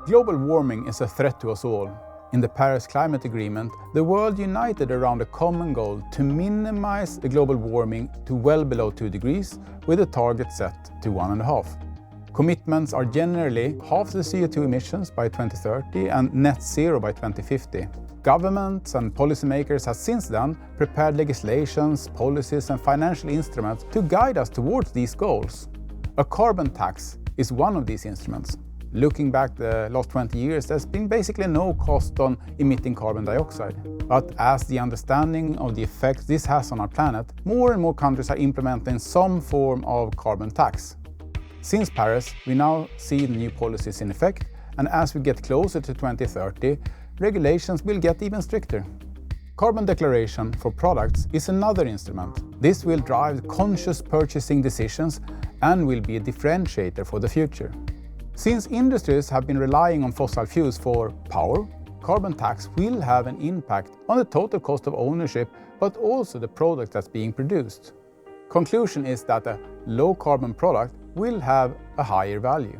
Global warming is a threat to us all. In the Paris Climate Agreement, the world united around a common goal to minimize the global warming to well below 2 degrees, with a target set to 1.5. Commitments are generally half the CO2 emissions by 2030 and net zero by 2050. Governments and policymakers have since then prepared legislations, policies and financial instruments to guide us towards these goals. A carbon tax is one of these instruments. Looking back the last 20 years, there's been basically no cost on emitting carbon dioxide. But as the understanding of the effects this has on our planet, more and more countries are implementing some form of carbon tax. Since Paris, we now see the new policies in effect, and as we get closer to 2030, regulations will get even stricter. Carbon declaration for products is another instrument. This will drive conscious purchasing decisions and will be a differentiator for the future. Since industries have been relying on fossil fuels for power, carbon tax will have an impact on the total cost of ownership, but also the product that's being produced. Conclusion is that a low-carbon product will have a higher value.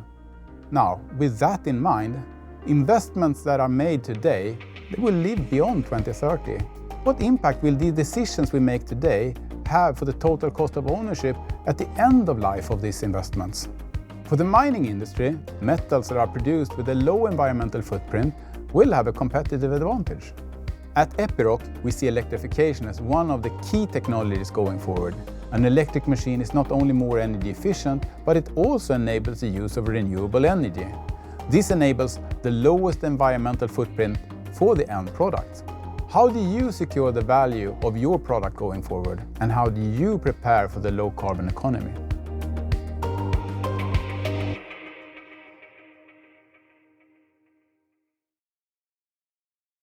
Now, with that in mind, investments that are made today, they will live beyond 2030. What impact will the decisions we make today have for the total cost of ownership at the end of life of these investments? For the mining industry, metals that are produced with a low environmental footprint will have a competitive advantage. At Epiroc, we see electrification as one of the key technologies going forward. An electric machine is not only more energy efficient, but it also enables the use of renewable energy. This enables the lowest environmental footprint for the end product. How do you secure the value of your product going forward? And how do you prepare for the low carbon economy?